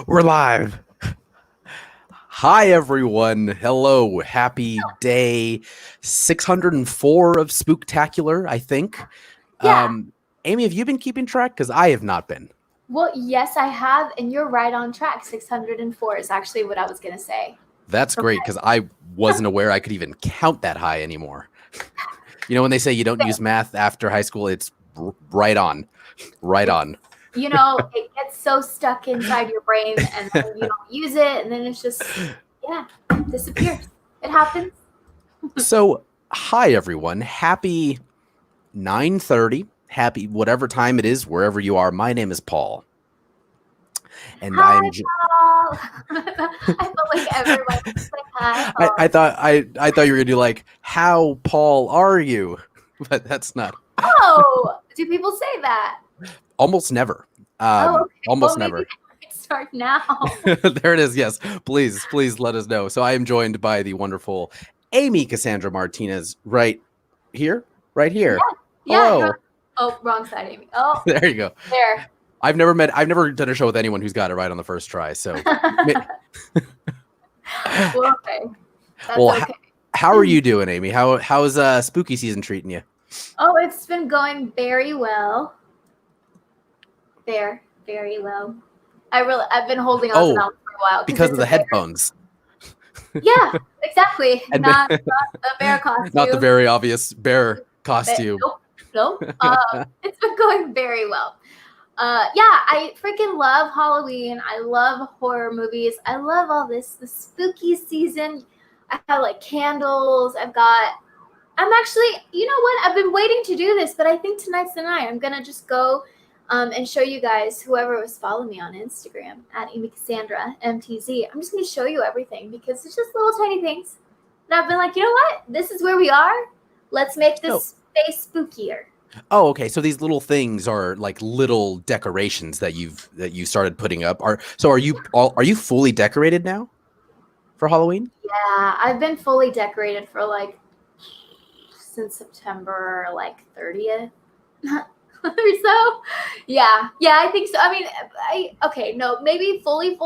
We're live. Hi, everyone. Hello. Happy day 604 of Spooktacular, I think. Yeah. Amy, have you been keeping track? Because I have not been. Well, yes, I have, and you're right on track. 604 is actually what I was going to say. That's great, because I wasn't aware I could even count that high anymore. You know, when they say you don't use math after high school, it's right on. Right on. You know, it gets so stuck inside your brain, and then you don't use it, and then it's just, disappears. It happens. So, hi, everyone. Happy 9:30. Happy whatever time it is, wherever you are. My name is Paul. And Hi, I'm Paul. I felt like everyone was like, hi, Paul. I thought you were gonna do like, how Paul are you? But that's not. Oh, do people say that? Almost never. Okay. Almost well, never. Maybe I could start now. There it is. Yes, please let us know. So I am joined by the wonderful Amy Cassandra Martinez right here. Yeah. Hello. Oh, wrong side, Amy. Oh, There you go. there. I've never done a show with anyone who's got it right on the first try. So Well, okay. That's well, okay. how are you doing, Amy? How's spooky season treating you? Oh, it's been going very well. Very well. I've been holding on to that one for a while because of the bear. headphones. Yeah, exactly. Not the bear costume. Not the very obvious bear costume. Nope. It's been going very well. I freaking love Halloween. I love horror movies. I love all this. The spooky season. I have like candles. I'm actually, you know what? I've been waiting to do this, but I think tonight's the night. I'm gonna just go and show you guys, whoever was following me on Instagram at Amy Cassandra MTZ. I'm just gonna show you everything because it's just little tiny things. And I've been like, you know what? This is where we are. Let's make this space spookier. Oh, okay. So these little things are like little decorations that you started putting up. Are you fully decorated now for Halloween? Yeah, I've been fully decorated for like since September 30th. Or so. Yeah, I think so. I mean, maybe fully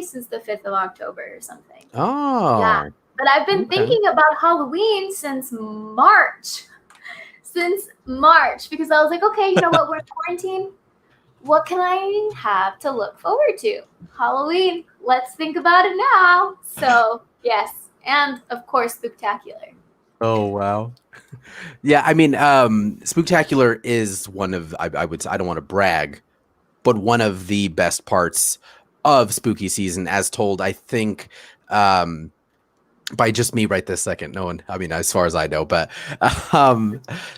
since the 5th of October or something. Oh. Yeah. But I've been thinking about Halloween since March. Because I was like, okay, you know what? We're in quarantine. What can I have to look forward to? Halloween. Let's think about it now. So, yes. And, of course, Spooktacular. Oh, wow. Yeah, I mean, Spooktacular is one of, I don't want to brag, but one of the best parts of spooky season, as told, I think, by just me right this second. No one, I mean, as far as I know, but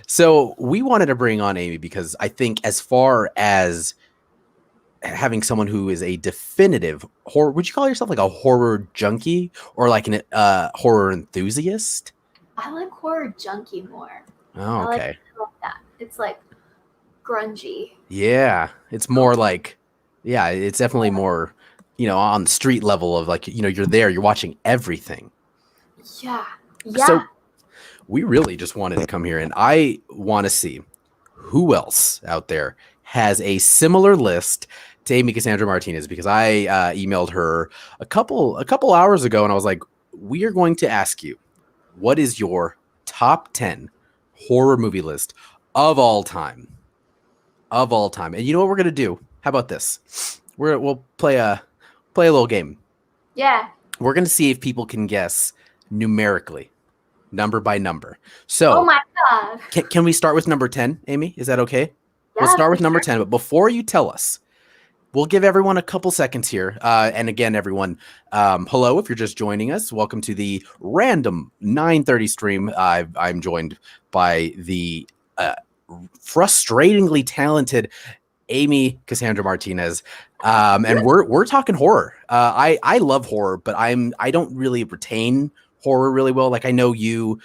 so we wanted to bring on Amy because I think as far as having someone who is a definitive horror, would you call yourself like a horror junkie or like an horror enthusiast? I like horror junkie more. Oh, okay. I like that. It's like grungy. Yeah, it's more like, yeah, it's definitely more, on the street level of like, you're there, you're watching everything. Yeah. So we really just wanted to come here, and I want to see who else out there has a similar list to Amy Cassandra Martinez, because I emailed her a couple hours ago, and I was like, we are going to ask you, what is your top 10 horror movie list of all time? Of all time. And you know what we're going to do? How about this? We'll play a little game. Yeah. We're going to see if people can guess numerically, number by number. So, oh my God. Can we start with number 10, Amy? Is that okay? Yeah, we'll start with number 10, but before you tell us, we'll give everyone a couple seconds here. And again, everyone, hello, if you're just joining us, welcome to the random 9:30 stream. I'm joined by the frustratingly talented Amy Cassandra Martinez. And we're talking horror. I love horror, but I don't really retain horror really well. Like, I know you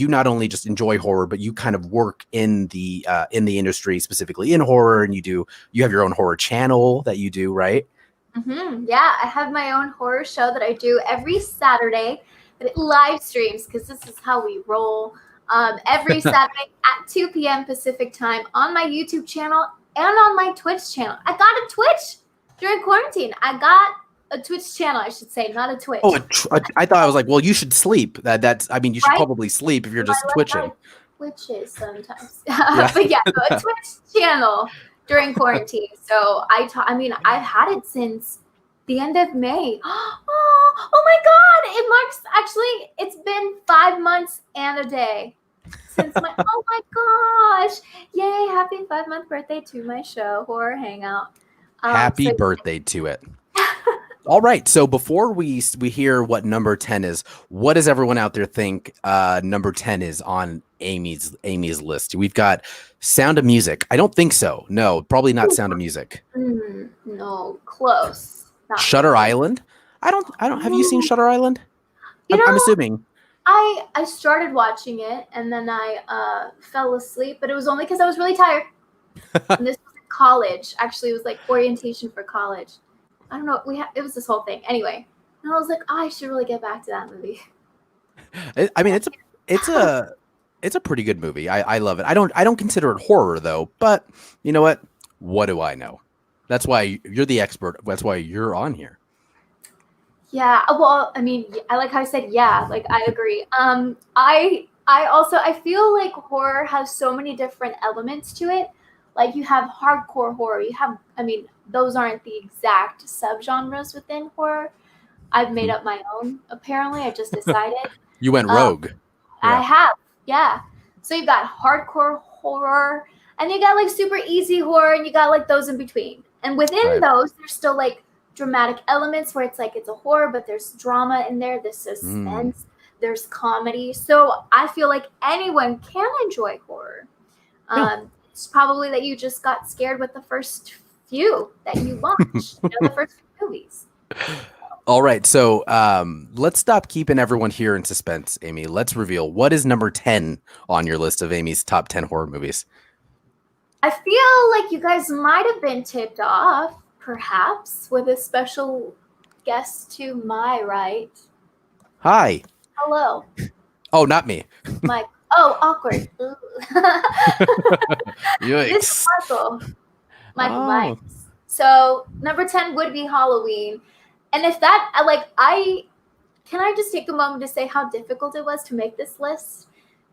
not only just enjoy horror, but you kind of work in the industry, specifically in horror, and you have your own horror channel that you do, right? Mm-hmm. Yeah, I have my own horror show that I do every Saturday, but it live streams because this is how we roll. Every Saturday at 2 p.m. Pacific time on my YouTube channel and on my Twitch channel. I got a Twitch during during quarantine. I got a Twitch channel, I should say, not a Twitch. Oh, I thought I was like, well, you should sleep. I mean, you should Right? probably sleep if you're just twitching. Twitches sometimes. Yeah. But yeah, so a Twitch channel during quarantine. So I mean, I've had it since the end of May. Oh my God. It marks, actually, it's been 5 months and a day since oh my gosh. Yay. Happy 5-month birthday to my show, Horror Hangout. Happy birthday to it. All right. So before we hear what number 10 is, what does everyone out there think number 10 is on Amy's list? We've got Sound of Music. I don't think so. No, probably not Sound of Music. No, close. Not Shutter Island. I don't. Have you seen Shutter Island? I'm assuming. I started watching it and then I fell asleep, but it was only because I was really tired. And this was in college. Actually, it was like orientation for college. I don't know. It was this whole thing. Anyway, and I was like, I should really get back to that movie. I mean, it's a pretty good movie. I love it. I don't consider it horror though, but you know what? What do I know? That's why you're the expert. That's why you're on here. Yeah. Well, I mean, I like how I said yeah. Like I agree. I feel like horror has so many different elements to it. Like you have hardcore horror. You have, I mean, those aren't the exact subgenres within horror. I've made up my own. Apparently, I just decided. You went rogue. Yeah. I have, yeah. So you've got hardcore horror, and you got like super easy horror, and you got like those in between. And within those, there's still like dramatic elements where it's like it's a horror, but there's drama in there, there's suspense, there's comedy. So I feel like anyone can enjoy horror. It's probably that you just got scared with the first few that you watched, the first few movies. All right, so let's stop keeping everyone here in suspense, Amy. Let's reveal what is number 10 on your list of Amy's top 10 horror movies. I feel like you guys might have been tipped off, perhaps, with a special guest to my right. Hi. Hello. Oh, not me. Mike. Oh, awkward. Yikes. This is Michael Myers. So number 10 would be Halloween. And if that, can I just take a moment to say how difficult it was to make this list?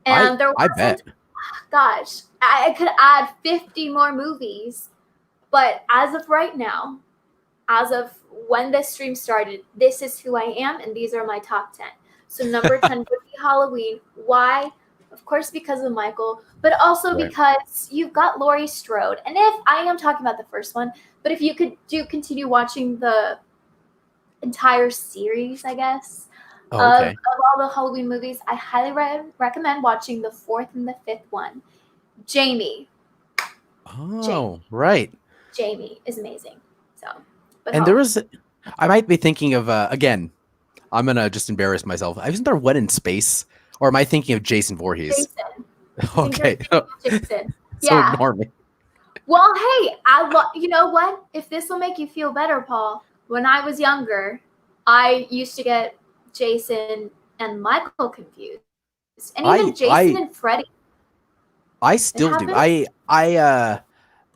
And I bet. Gosh, I could add 50 more movies. But as of right now, as of when this stream started, this is who I am, and these are my top 10. So number 10 would be Halloween. Why? Of course, because of Michael, but also because you've got Laurie Strode. And if I am talking about the first one, but if you could continue watching the entire series, I guess, of all the Halloween movies, I highly recommend watching the 4th and the 5th one. Jamie. Right. Jamie is amazing. So, and there was, I might be thinking of, again, I'm going to just embarrass myself. Isn't there One in Space? Or am I thinking of Jason Voorhees? Jason. Okay. Jason. So ignore me. Well, hey, you know what? If this will make you feel better, Paul, when I was younger, I used to get Jason and Michael confused. And even Jason and Freddy. I still do.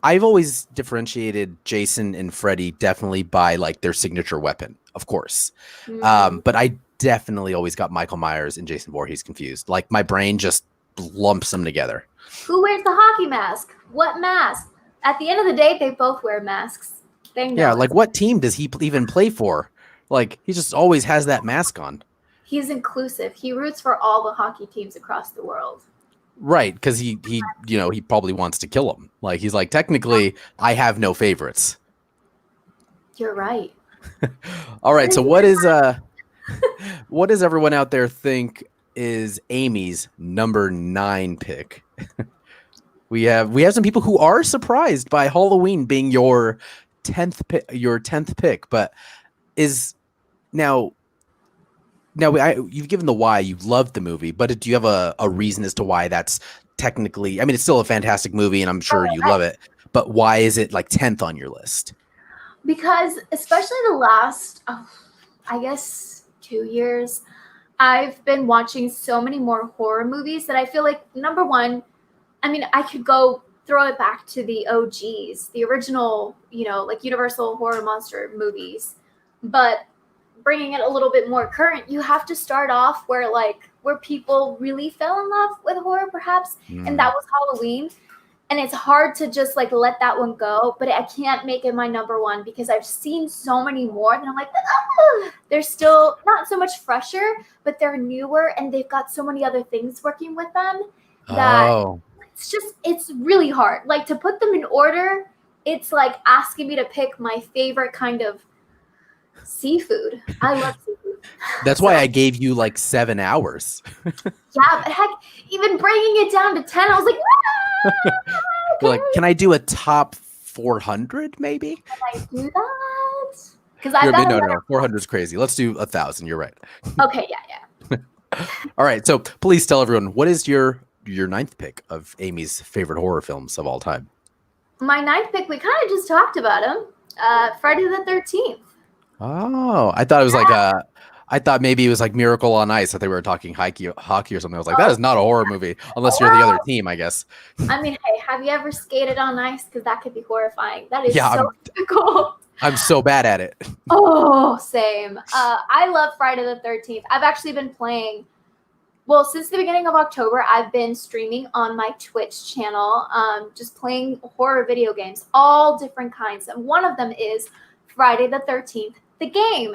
I've always differentiated Jason and Freddy definitely by like their signature weapon, of course. But I definitely always got Michael Myers and Jason Voorhees confused. Like my brain just lumps them together. Who wears the hockey mask? What mask? At the end of the day, they both wear masks. Yeah, like what team does he even play for? Like he just always has that mask on. He's inclusive. He roots for all the hockey teams across the world. Right, because he probably wants to kill him. Like he's like, technically, I have no favorites. You're right. All right, so what does everyone out there think is Amy's number 9 pick? we have some people who are surprised by Halloween being your 10th pick, but is now you've given the why. You loved the movie, but do you have a reason as to why that's technically? I mean, it's still a fantastic movie, and I'm sure you love it. But why is it like 10th on your list? Because especially the last, I guess, 2 years, I've been watching so many more horror movies that I feel like, number one, I mean, I could go throw it back to the OGs, the original, like Universal horror monster movies, but bringing it a little bit more current, you have to start off where people really fell in love with horror, perhaps, and that was Halloween. And it's hard to just like let that one go, but I can't make it my number one because I've seen so many more that I'm like, they're still not so much fresher, but they're newer and they've got so many other things working with them that it's really hard. Like to put them in order, it's like asking me to pick my favorite kind of seafood. I love seafood. That's why I gave you like 7 hours. Yeah, but heck, even bringing it down to 10, I was like, Like, can I do a top 400 maybe? Can I do that? Because I no, 400 is crazy. Let's do 1,000. You're right. Okay, yeah. All right, so please tell everyone, what is your 9th pick of Amy's favorite horror films of all time? My 9th pick, we kind of just talked about him. Friday the 13th. Oh, I thought it was I thought maybe it was like Miracle on Ice. I thought we were talking hockey or something. I was like, that is not a horror movie unless you're the other team, I guess. I mean, hey, have you ever skated on ice? Because that could be horrifying. That is so difficult. I'm so bad at it. Oh, same. I love Friday the 13th. I've actually been playing. Well, since the beginning of October, I've been streaming on my Twitch channel, just playing horror video games, all different kinds. And one of them is Friday the 13th, the game.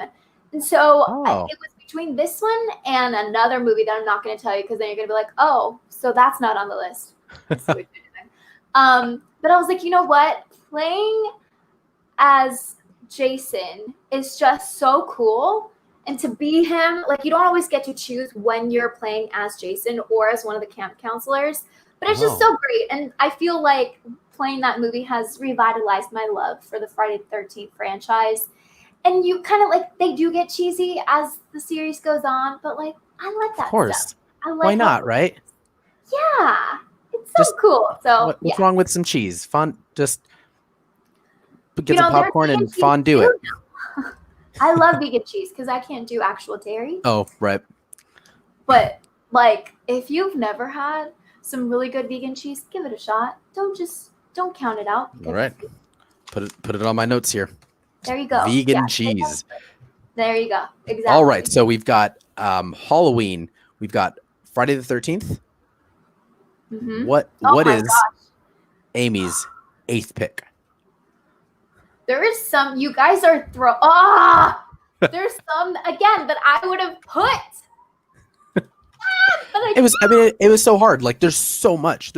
And so it was between this one and another movie that I'm not going to tell you because then you're going to be like, oh, so that's not on the list. But I was like, you know what? Playing as Jason is just so cool. And to be him, like you don't always get to choose when you're playing as Jason or as one of the camp counselors. But it's just so great. And I feel like playing that movie has revitalized my love for the Friday the 13th franchise. And you kind of like, they do get cheesy as the series goes on, but like, I like that. Of course. Stuff. I like Why not, right? Yeah. It's so cool. So what's wrong with some cheese? Fun, just get some popcorn and fondue it. I love vegan cheese because I can't do actual dairy. Oh, right. But like, if you've never had some really good vegan cheese, give it a shot. Don't count it out. All right. Put it on my notes here. There you go. Vegan cheese. There you go. Exactly. All right. So we've got Halloween. We've got Friday the 13th. Mm-hmm. What is Amy's 8th pick? There is some. You guys are there's some again that I would have put. It was so hard. Like there's so much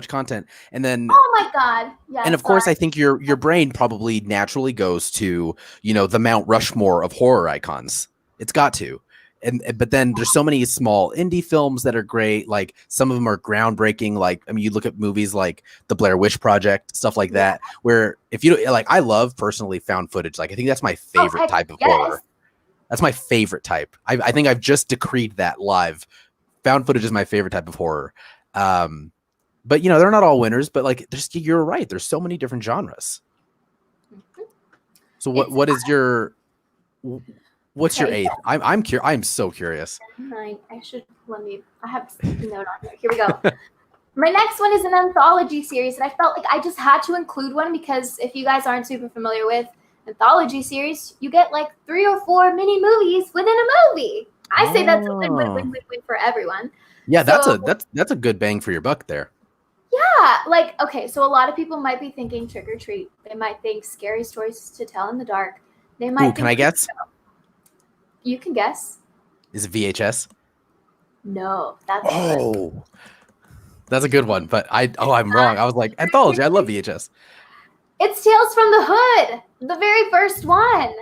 content, and then oh my god, yeah. And of course, I think your brain probably naturally goes to the Mount Rushmore of horror icons. It's got to, but then there's so many small indie films that are great. Like some of them are groundbreaking. Like you look at movies like The Blair Witch Project, stuff like that. Where if you like, I love personally found footage. Like I think that's my favorite type of horror. That's my favorite type. I think I've just decreed that live. Found footage is my favorite type of horror. But they're not all winners, but like you're right. There's so many different genres. So what's your 8th? I'm so curious. I have a note on here. Here we go. My next one is an anthology series, and I felt like I just had to include one because if you guys aren't super familiar with anthology series, you get like 3 or 4 mini movies within a movie. I say that's a win-win for everyone. Yeah, that's a good bang for your buck there. Yeah, like okay, so a lot of people might be thinking Trick or Treat. They might think Scary Stories to Tell in the Dark. They might. Can I guess? You can guess. Is it VHS? No, that's. Oh, that's a good one, but I'm wrong. I was like anthology. I love VHS. It's Tales from the Hood, the very first one.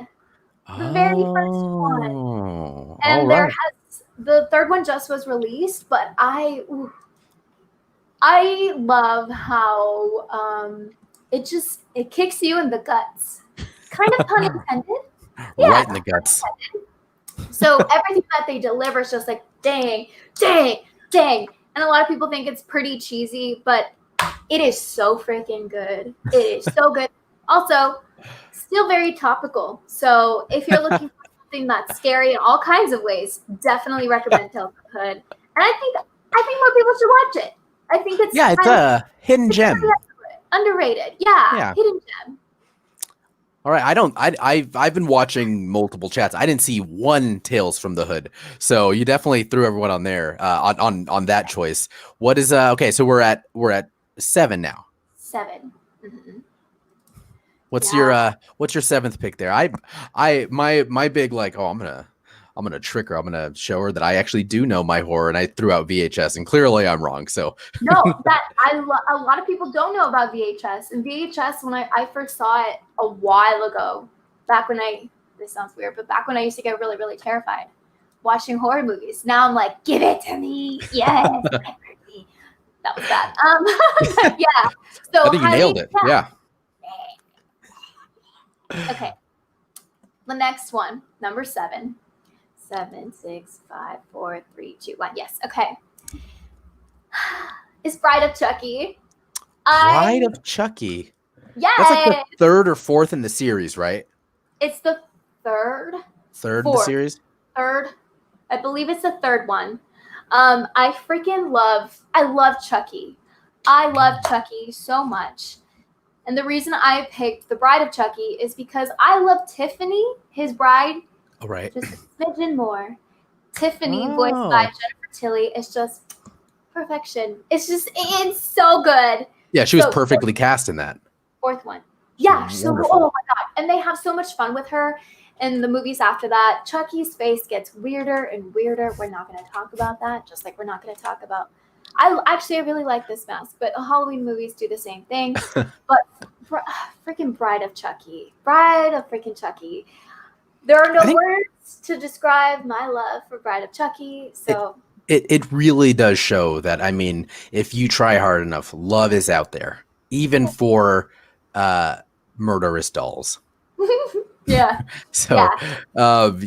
The very first one. And there has the third one just was released, but I love how it kicks you in the guts. Kind of pun intended. Yeah, right in the guts. So everything that they deliver is just like dang, dang, dang. And a lot of people think it's pretty cheesy, but it is so freaking good. It is so good. Also, still very topical. So if you're looking for something that's scary in all kinds of ways, definitely recommend Tales from the Hood. And I think more people should watch it. I think it's a hidden gem. Underrated. Yeah. Yeah. Hidden gem. All right. I've been watching multiple chats. I didn't see one Tales from the Hood. So you definitely threw everyone on there, on that choice. What is okay, so we're at 7 now. 7. Mm-hmm. What's Yeah. your seventh pick there? My big like, oh, I'm gonna trick her. I'm gonna show her that I actually do know my horror, and I threw out VHS, and clearly I'm wrong. So No, that a lot of people don't know about VHS. And VHS, when I first saw it a while ago, back when this sounds weird, but back when I used to get really, really terrified watching horror movies. Now I'm like, give it to me. Yes. That was bad. But yeah. So I think you nailed it. Yeah. Okay. The next one, number 7. 7, 6, 5, 4, 3, 2, 1. Yes. Okay. Is Bride of Chucky. Bride of Chucky. Yes. That's like the 3rd or 4th in the series, right? It's the 3rd. 3rd in the series? 3rd. I believe it's the 3rd one. I love Chucky. I love Chucky so much. And the reason I picked The Bride of Chucky is because I love Tiffany, his bride. Oh, right. Just a smidgen more. Tiffany, voiced by Jennifer Tilly, is just perfection. It's so good. Yeah, she was perfectly cast in that. 4th one. Yeah, so oh my god. And they have so much fun with her in the movies after that. Chucky's face gets weirder and weirder. We're not going to talk about that, just like we're not going to talk about I really like this mask, but Halloween movies do the same thing. But freaking Bride of Chucky. Bride of freaking Chucky. There are no words to describe my love for Bride of Chucky. So it really does show that, I mean, if you try hard enough, love is out there, even for murderous dolls. Yeah. So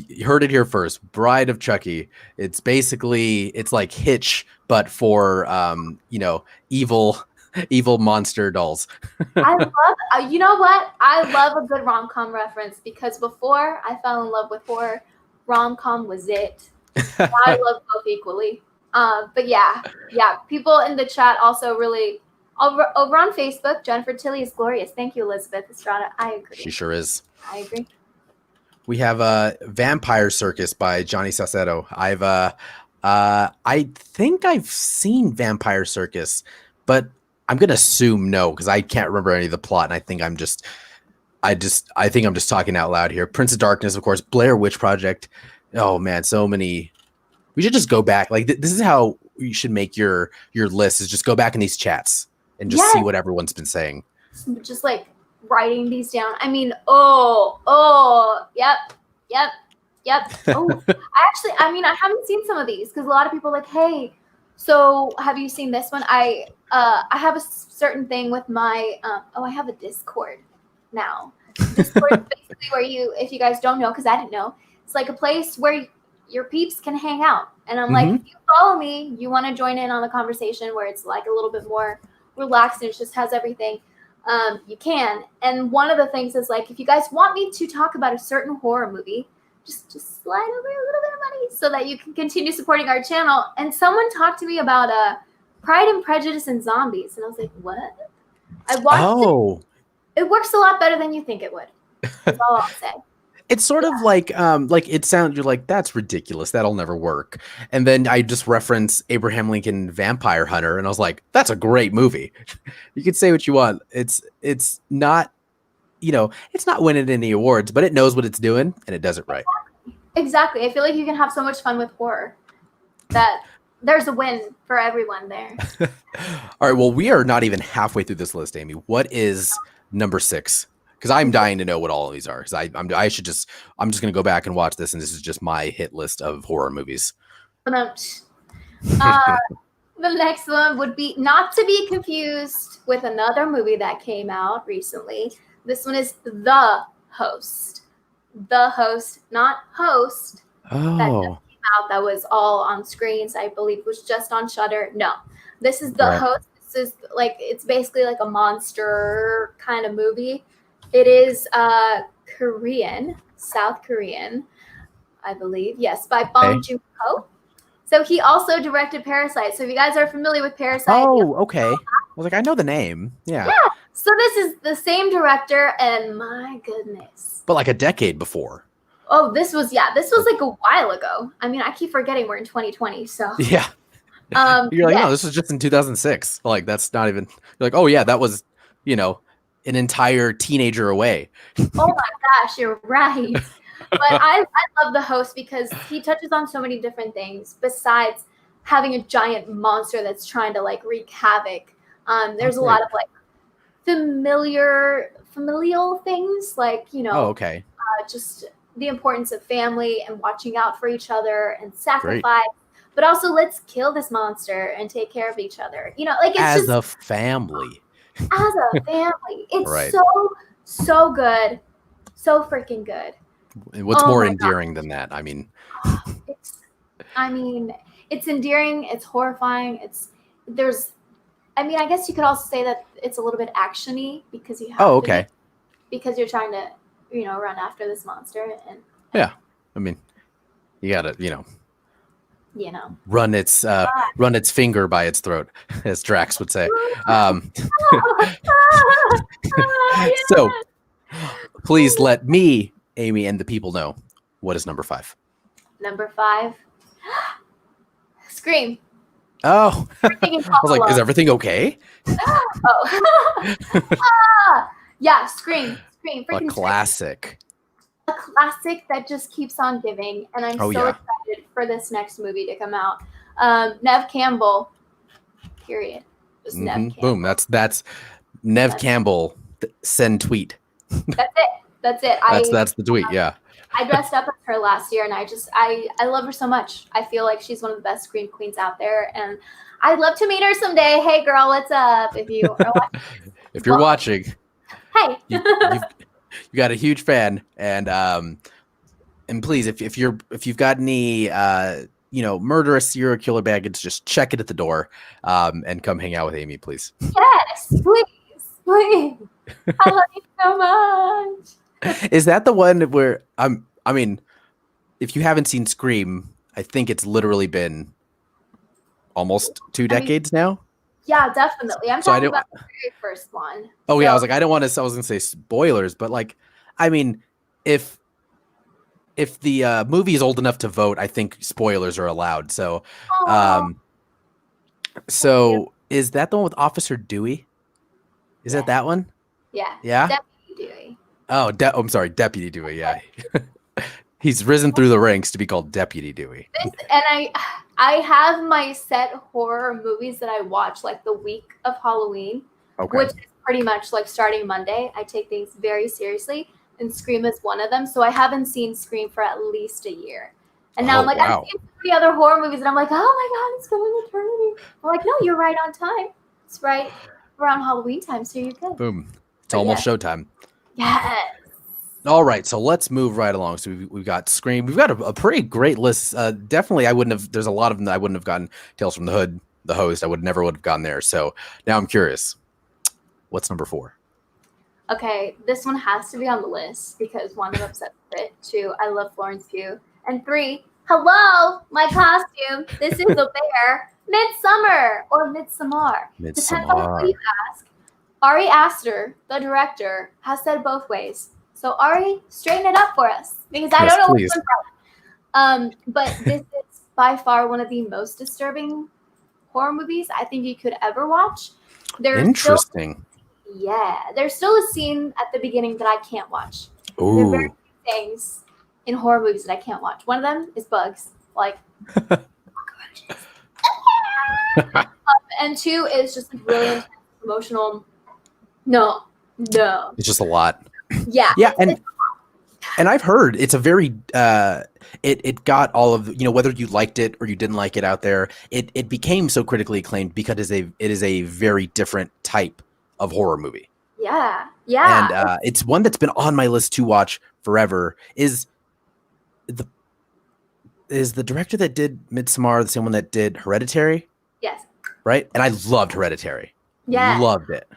you heard it here first. Bride of Chucky. It's like Hitch, but for evil monster dolls. I love you know what? I love a good rom-com reference, because before I fell in love with horror, rom-com was it. I love both equally. But yeah, people in the chat also really over on Facebook, Jennifer Tilly is glorious. Thank you, Elizabeth Estrada. I agree. She sure is. I agree. We have Vampire Circus by Johnny Saucedo. I think I've seen Vampire Circus, but I'm gonna assume no, because I can't remember any of the plot, and I think I'm just talking out loud here. Prince of Darkness, of course. Blair Witch Project. Oh man, so many. We should just go back. Like this is how you should make your list, is just go back in these chats and just see what everyone's been saying. Just like writing these down. I mean, yep. Oh, I haven't seen some of these, because a lot of people are like, hey, so have you seen this one? I have a certain thing with my I have a Discord now. Discord is basically where if you guys don't know, because I didn't know, it's like a place where your peeps can hang out. And I'm like, if you follow me, you want to join in on the conversation where it's like a little bit more relaxed and it just has everything, you can. And one of the things is, like, if you guys want me to talk about a certain horror movie, just slide over a little bit of money so that you can continue supporting our channel. And someone talked to me about Pride and Prejudice and Zombies, and I was like, what? I watched it. It works a lot better than you think it would. That's all I'll say. It's sort of like it sounds, you're like, that's ridiculous, that'll never work. And then I just reference Abraham Lincoln Vampire Hunter, and I was like, that's a great movie. You can say what you want. It's not, it's not winning any awards, but it knows what it's doing and it does it right. Exactly. I feel like you can have so much fun with horror that there's a win for everyone there. All right. Well, we are not even halfway through this list, Amy. What is number 6? Because I'm dying to know what all of these are. Because I'm just gonna go back and watch this, and this is just my hit list of horror movies. The next one would be, not to be confused with another movie that came out recently. This one is The Host. The Host, not Host. Oh. That just came out. That was all on screens. I believe was just on Shudder. No, this is The Host. This is like, it's basically like a monster kind of movie. It is Korean, South Korean, I believe. Yes, by Bong Joon-ho. So he also directed Parasite. So if you guys are familiar with Parasite, Oh, okay. I was like, I know the name. Yeah. So this is the same director, and my goodness. But like a decade before. Oh, this was like a while ago. I mean, I keep forgetting we're in 2020. So Yeah. You're like, no, this was just in 2006. Like, that's not even. You're like, oh yeah, that was, an entire teenager away. Oh my gosh, you're right. But I love the host because he touches on so many different things besides having a giant monster that's trying to like wreak havoc. There's a lot of like familial things, like okay. just the importance of family and watching out for each other and sacrifice. But also, let's kill this monster and take care of each other. Like it's as just a family. As a family, it's Right. so good, so freaking good. What's more endearing than that? I mean, it's endearing. It's horrifying. I guess you could also say that it's a little bit actiony because you have because you're trying to, run after this monster and yeah. I mean, you gotta, run its finger by its throat, as Drax would say. So please let me, Amy, and the people know what is number 5. Number 5, Scream. Oh, I was like, is everything okay? Yeah, Scream. A classic. A classic that just keeps on giving, and I'm so excited for this next movie to come out. Nev Campbell. Period. Just Nev Campbell. Boom. That's Nev Campbell. Send tweet. That's it. That's the tweet. Yeah. I dressed up as her last year, and I love her so much. I feel like she's one of the best scream queens out there, and I'd love to meet her someday. Hey, girl, what's up? If you are watching, if you're watching, hey, you got a huge fan, and please, if you've got any murderous serial killer baggage, just check it at the door, and come hang out with Amy, please. Yes, please. I love you so much. Is that the one where I mean, if you haven't seen Scream, I think it's literally been almost 2 decades now. Yeah, definitely. I'm talking about the very first one. Oh yeah, I was like, I was gonna say spoilers, but like, I mean, if the movie is old enough to vote, I think spoilers are allowed. So, so is that the one with Officer Dewey? Is that one? Yeah. Yeah. Deputy Dewey. Oh, I'm sorry, Deputy Dewey. Yeah. He's risen through the ranks to be called Deputy Dewey. And I have my set horror movies that I watch like the week of Halloween, which is pretty much like starting Monday. I take things very seriously, and Scream is one of them. So I haven't seen Scream for at least a year. And now I'm like, I've seen 3 other horror movies, and I'm like, oh my God, it's going eternity. I'm like, no, you're right on time. It's right around Halloween time, so you're good. Boom. It's almost showtime. Yes. All right, so let's move right along. So we've got Scream. We've got a pretty great list. Definitely, there's a lot of them that I wouldn't have gotten. Tales from the Hood, the host, I never would have gotten there. So now I'm curious. What's number 4? Okay, this one has to be on the list because 1, I'm obsessed with it. 2, I love Florence Pugh. And 3, hello, my costume. This is a bear. Midsummer or Midsommar. Depends on who you ask. Ari Aster, the director, has said both ways. So Ari, straighten it up for us because I don't know which one's right. But this is by far one of the most disturbing horror movies I think you could ever watch. Interesting. There's still a scene at the beginning that I can't watch. Ooh. There are very few things in horror movies that I can't watch. One of them is bugs. Like, and 2 is just really intense, emotional. No. It's just a lot. Yeah. Yeah, and I've heard it's a very it got all of whether you liked it or you didn't like it out there, it became so critically acclaimed because it is a very different type of horror movie. Yeah. And it's one that's been on my list to watch forever. Is the director that did Midsommar the same one that did Hereditary? Yes. Right? And I loved Hereditary. Yeah. Loved it.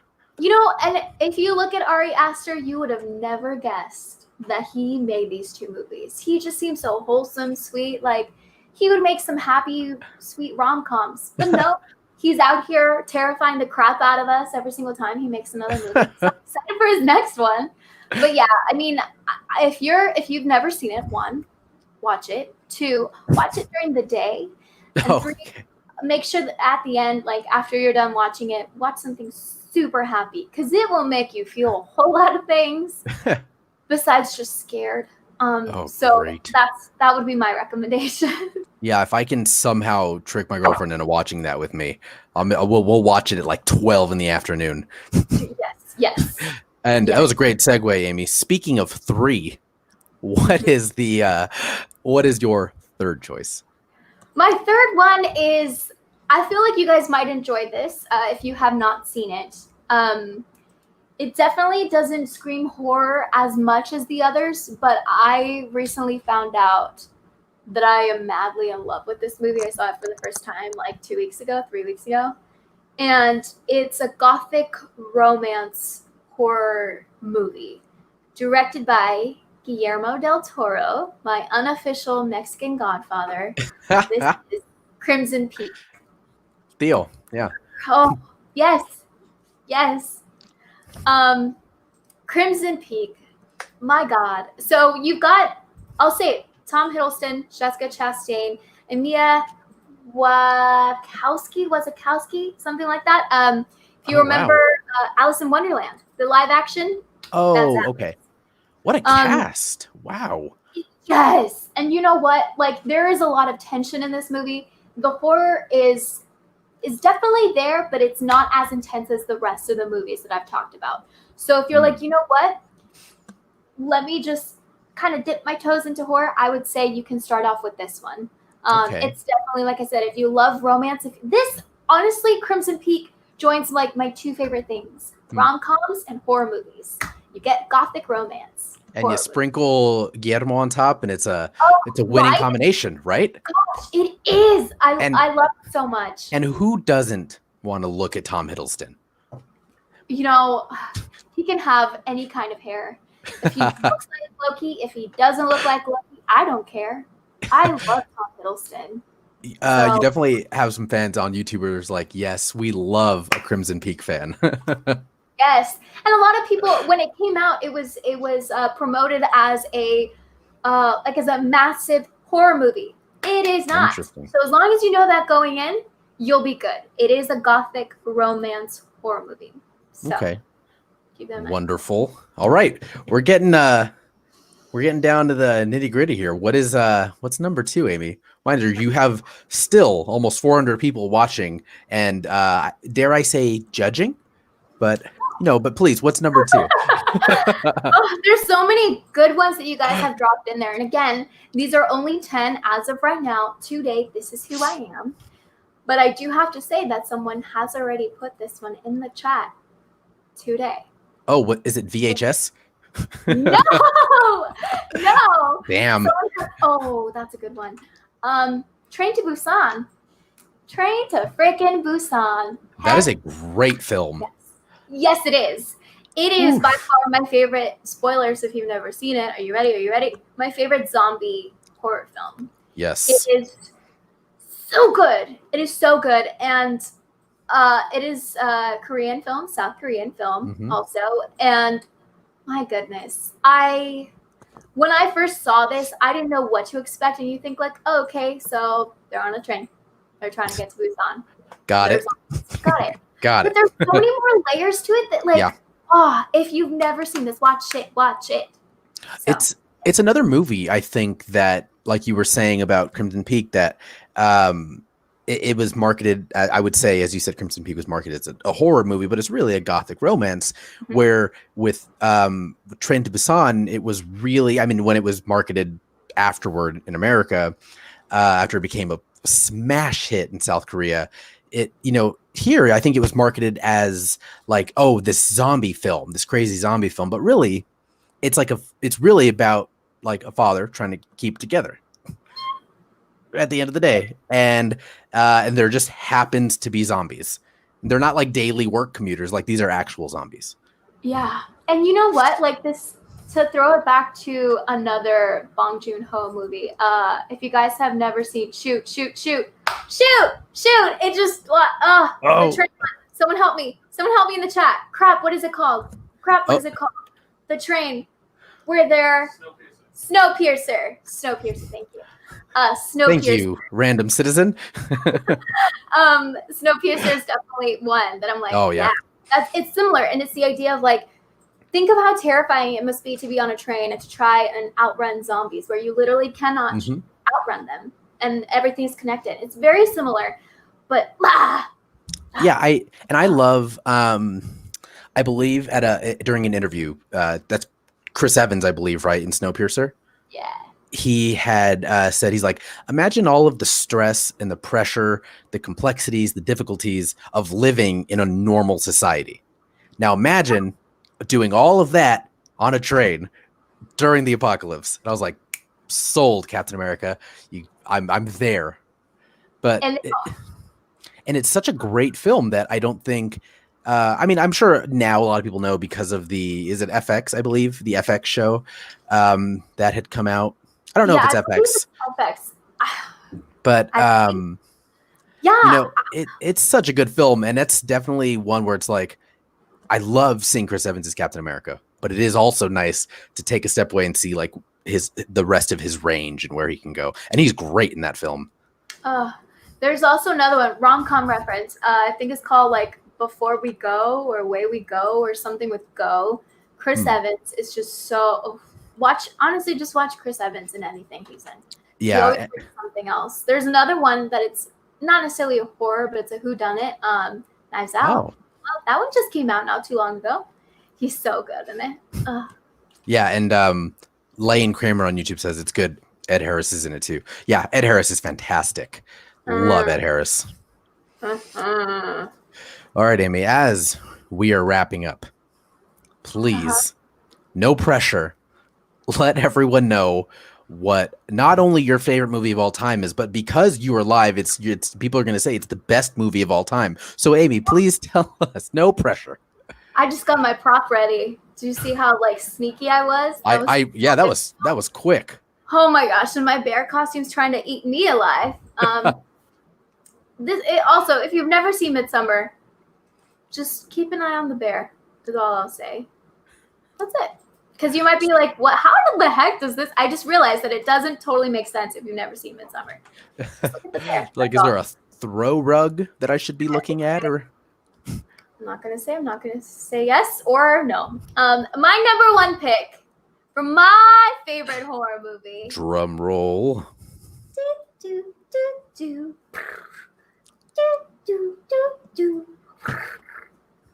And if you look at Ari Aster, you would have never guessed that he made these 2 movies. He just seems so wholesome, sweet. Like, he would make some happy, sweet rom-coms. But no, he's out here terrifying the crap out of us every single time he makes another movie. So I'm excited for his next one. But yeah, I mean, if you've never seen it, 1, watch it. 2, watch it during the day. And 3, make sure that at the end, like after you're done watching it, watch something super happy, because it will make you feel a whole lot of things besides just scared. So great. that would be my recommendation. Yeah, if I can somehow trick my girlfriend into watching that with me, we'll watch it at like 12 in the afternoon. Yes. And that was a great segue, Amy. Speaking of 3, what is your third choice? My third one is, I feel like you guys might enjoy this if you have not seen it. It definitely doesn't scream horror as much as the others, but I recently found out that I am madly in love with this movie. I saw it for the first time like 3 weeks ago. And it's a gothic romance horror movie directed by Guillermo del Toro, my unofficial Mexican godfather. This is Crimson Peak. Deal. Yeah. Oh, yes. Crimson Peak. My God. So you've got, I'll say it, Tom Hiddleston, Jessica Chastain, and Mia Wasikowski, something like that. If you remember Alice in Wonderland, the live action. Oh, okay. What a cast. Wow. Yes. And you know what? Like, there is a lot of tension in this movie. The horror is definitely there, but it's not as intense as the rest of the movies that I've talked about. So if you're like, you know what? Let me just kind of dip my toes into horror, I would say you can start off with this one. It's definitely, like I said, if you love romance, honestly, Crimson Peak joins like my 2 favorite things, rom-coms and horror movies. You get gothic romance. And you sprinkle Guillermo on top, and it's a winning combination, right? Gosh, it is. I love it so much. And who doesn't want to look at Tom Hiddleston? You know, he can have any kind of hair. If he looks like Loki, if he doesn't look like Loki, I don't care. I love Tom Hiddleston. You definitely have some fans on YouTubers like, yes, we love a Crimson Peak fan. Yes, and a lot of people, when it came out, it was promoted as a massive horror movie. It is not. Interesting. So as long as you know that going in, you'll be good. It is a gothic romance horror movie. So, okay. Keep that in mind. Wonderful. All right, we're getting down to the nitty gritty here. What's number 2, Amy? Mind you, you have still almost 400 people watching, and dare I say judging, but. No, but please, what's number 2? There's so many good ones that you guys have dropped in there. And again, these are only 10 as of right now. To date, this is who I am. But I do have to say that someone has already put this one in the chat today. Oh, what is it, VHS? No. Damn. That's a good one. Train to Busan. Train to freaking Busan. That is a great film. Yes, it is. It is by far my favorite. Spoilers if you've never seen it. Are you ready? My favorite zombie horror film. Yes. It is so good. And it is a Korean film, South Korean film also. And my goodness, when I first saw this, I didn't know what to expect. And you think like, oh, okay, so they're on a train. They're trying to get to Busan. Got it. But there's so many more layers to it that if you've never seen this, watch it. So. It's another movie, I think, that, like you were saying about Crimson Peak, that it was marketed, I would say, as you said, Crimson Peak was marketed as a horror movie, but it's really a gothic romance, where with Train to Busan, it was really, I mean, when it was marketed afterward in America, after it became a smash hit in South Korea, here I think it was marketed as like, oh, this crazy zombie film, but really it's really about like a father trying to keep together at the end of the day, and there just happens to be zombies. They're not like daily work commuters, like these are actual zombies. Yeah. And you know what, like this to throw it back to another Bong Joon-ho movie. If you guys have never seen Shoot! It just the train. Someone help me in the chat. Crap, what is it called? Is it called? The train where they're Snowpiercer. Thank you. Snowpiercer. Thank you, random citizen. Snowpiercer is definitely one that I'm like, oh yeah. It's similar, and it's the idea of like, think of how terrifying it must be to be on a train and to try and outrun zombies, where you literally cannot outrun them, and everything's connected. It's very similar, but yeah, I love. I believe during an interview, that's Chris Evans, I believe, right, in Snowpiercer. Yeah. He had said, he's like, imagine all of the stress and the pressure, the complexities, the difficulties of living in a normal society. Now imagine doing all of that on a train during the apocalypse. And I was like, sold, Captain America. I'm there. But and it's such a great film that I don't think. I mean, I'm sure now a lot of people know because of is it FX? I believe the FX show that had come out. I don't know if it's FX. But it's such a good film, and it's definitely one where it's like, I love seeing Chris Evans as Captain America, but it is also nice to take a step away and see like the rest of his range and where he can go, and he's great in that film. There's also another one, rom-com reference. I think it's called like Before We Go or Away We Go or something with Go. Chris Evans is just so. Just watch Chris Evans in anything he's in. Yeah. He always brings something else. There's another one that it's not necessarily a horror, but it's a whodunit. Knives Out. Oh. Well, that one just came out not too long ago. He's so good in it. Yeah, and Lane Kramer on YouTube says it's good. Ed Harris is in it too. Yeah, Ed Harris is fantastic. Love Ed Harris. All right, Amy, as we are wrapping up, please, no pressure. Let everyone know what not only your favorite movie of all time is, but because you are live, it's people are going to say it's the best movie of all time. So, Amy, please tell us. No pressure. I just got my prop ready. Do you see how like sneaky I was? That was quick. Oh my gosh! And my bear costume's trying to eat me alive. Also, if you've never seen Midsommar, just keep an eye on the bear. Is all I'll say. That's it. Because you might be like, "What? How the heck does this?" I just realized that it doesn't totally make sense if you've never seen Midsommar. Like, is there a throw rug that I should be looking at, or? I'm not gonna say yes or no. My number one pick for my favorite horror movie. Drum roll.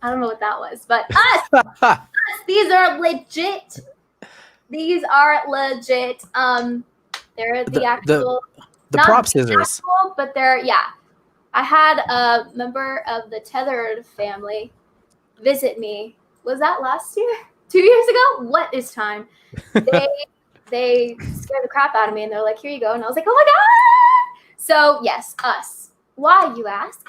I don't know what that was, but us. These are legit. They're the actual. The prop scissors. Actual, but they're I had a member of the Tethered family visit me. Was that last year? 2 years ago? What is time? They scared the crap out of me, and they're like, "Here you go," and I was like, "Oh my god!" So yes, us. Why, you ask?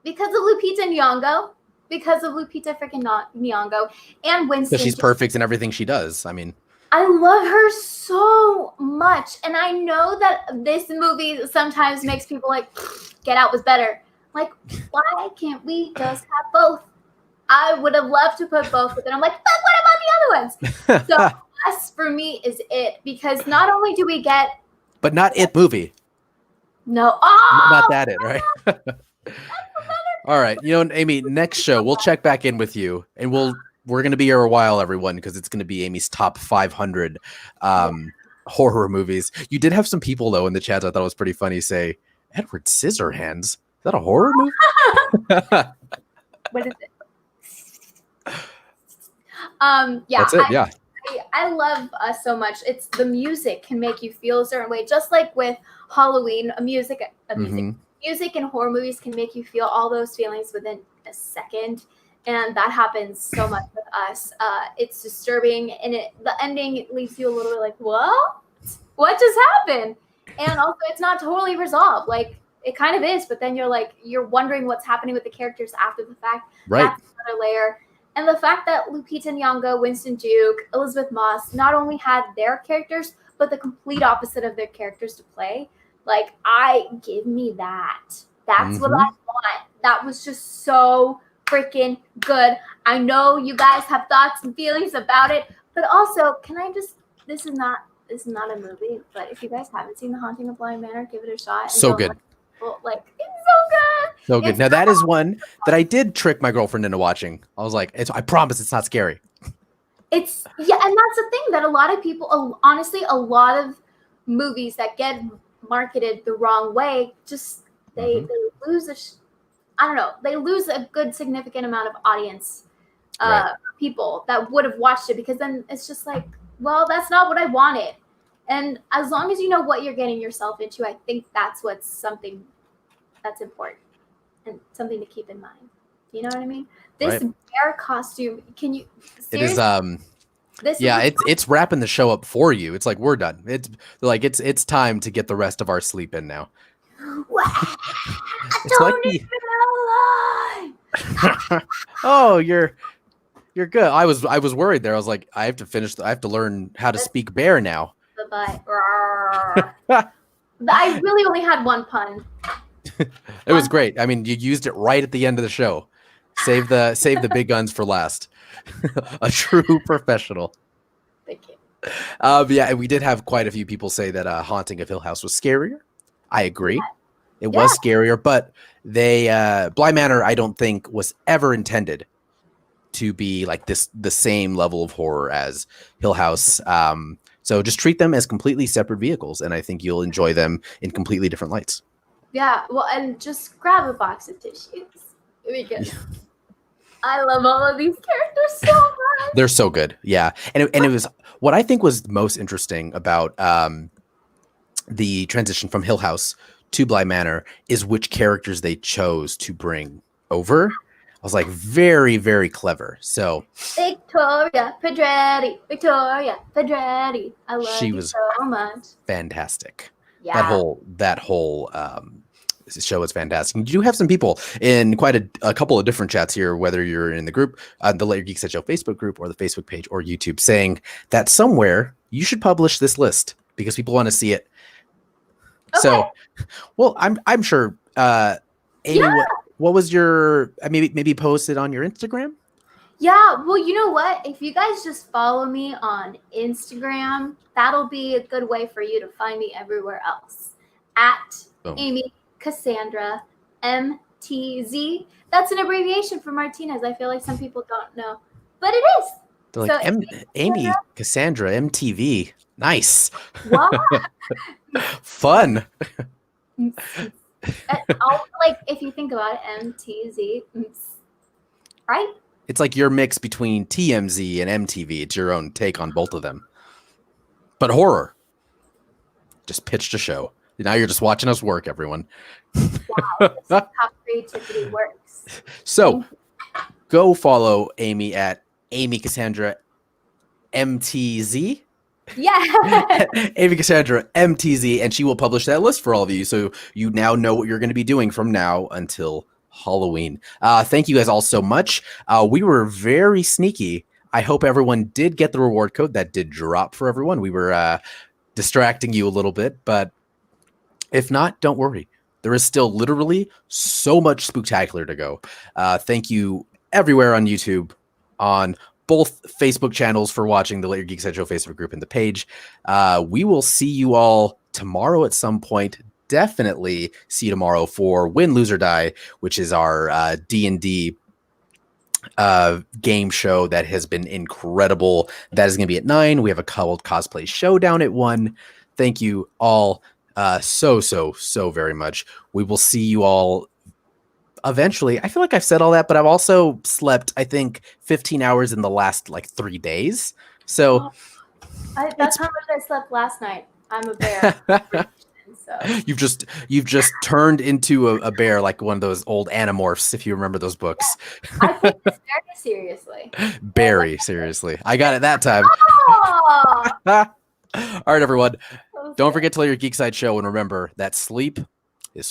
Because of Lupita Nyong'o. Because of Lupita freaking Nyong'o and Winston. So she's perfect in everything she does. I mean, I love her so much. And I know that this movie sometimes makes people like, Get Out was better. Like, why can't we just have both? I would have loved to put both, but then I'm like, but what about the other ones? So Us for me is it. Because not only do we get. But not It movie. No. Not that It, right? All right, Amy, next show we'll check back in with you, and we're gonna be here a while, everyone, because it's gonna be Amy's top 500 horror movies. You did have some people though in the chat I thought was pretty funny say Edward Scissorhands. Is that a horror movie? What is it? That's it. Yeah. I love Us so much. It's the music can make you feel a certain way, just like with Halloween. Music and horror movies can make you feel all those feelings within a second, and that happens so much with Us. It's disturbing, and the ending leaves you a little bit like, what just happened? And also, it's not totally resolved. Like, it kind of is, but then you're wondering what's happening with the characters after the fact. Right. That's another layer. And the fact that Lupita Nyong'o, Winston Duke, Elizabeth Moss not only had their characters, but the complete opposite of their characters to play. Like, give me that. That's what I want. That was just so freaking good. I know you guys have thoughts and feelings about it, but also, this is not a movie, but if you guys haven't seen The Haunting of Bly Manor, give it a shot. So good. Like, it's so good. So good. Now that is one that I did trick my girlfriend into watching. I was like, I promise it's not scary. And that's the thing that a lot of people, honestly, a lot of movies that get marketed the wrong way, just they lose they lose a good significant amount of audience, people that would have watched it, because then it's just like, well, that's not what I wanted. And as long as you know what you're getting yourself into, I think that's something that's important and something to keep in mind. You know what I mean? This bear costume, can you seriously? It's wrapping the show up for you. It's like, we're done. It's time to get the rest of our sleep in now. It's like oh, you're good. I was worried there. I was like, I have to learn how to speak bear now. I really only had one pun. It was great. I mean, you used it right at the end of the show. Save the big guns for last. A true professional. Thank you. Yeah, we did have quite a few people say that Haunting of Hill House was scarier. I agree. It was scarier, but Bly Manor, I don't think, was ever intended to be like the same level of horror as Hill House. So just treat them as completely separate vehicles, and I think you'll enjoy them in completely different lights. Yeah, well, and just grab a box of tissues, because I love all of these characters so much. They're so good, yeah. And it was what I think was most interesting about the transition from Hill House to Bly Manor is which characters they chose to bring over. I was like, very, very clever. So Victoria Pedretti. I love you so much. Fantastic. Yeah. That whole show is fantastic. You do have some people in quite a couple of different chats here, whether you're in the group, the Later Geeks Show Facebook group, or the Facebook page, or YouTube, saying that somewhere you should publish this list because people want to see it. Okay. So, well, I'm sure. Amy, what was your maybe post it on your Instagram? Yeah, well, you know what? If you guys just follow me on Instagram, that'll be a good way for you to find me everywhere else. At Amy Cassandra MTZ. That's an abbreviation for Martinez. I feel like some people don't know, but it is. They're like, Amy Cassandra MTV. Nice. What? Fun. Like, if you think about it, MTZ, right? It's like your mix between TMZ and MTV. It's your own take on both of them. But horror. Just pitched a show. Now you're just watching us work, everyone. Wow, this is how creativity works. So go follow Amy at Amy Cassandra MTZ. Yeah. Amy Cassandra MTZ, and she will publish that list for all of you. So you now know what you're going to be doing from now until Halloween. Thank you guys all so much. We were very sneaky. I hope everyone did get the reward code that did drop for everyone. We were distracting you a little bit, but if not, don't worry. There is still literally so much Spooktacular to go. Thank you everywhere on YouTube, on both Facebook channels for watching the Later Geeks Show Facebook group and the page. We will see you all tomorrow at some point. Definitely see you tomorrow for Win, Lose, or Die, which is our D&D game show that has been incredible. That is going to be at 9. We have a cosplay showdown at 1. Thank you all so very much. We will see you all eventually. I feel like I've said all that, but I've also slept, I think, 15 hours in the last 3 days. So that's how much I slept last night. I'm a bear. So. You've just turned into a bear, like one of those old Animorphs, if you remember those books. I take this very seriously. Very seriously. I got it that time. Oh! All right, everyone. Don't forget to let your Geek Side show, and remember that sleep is free.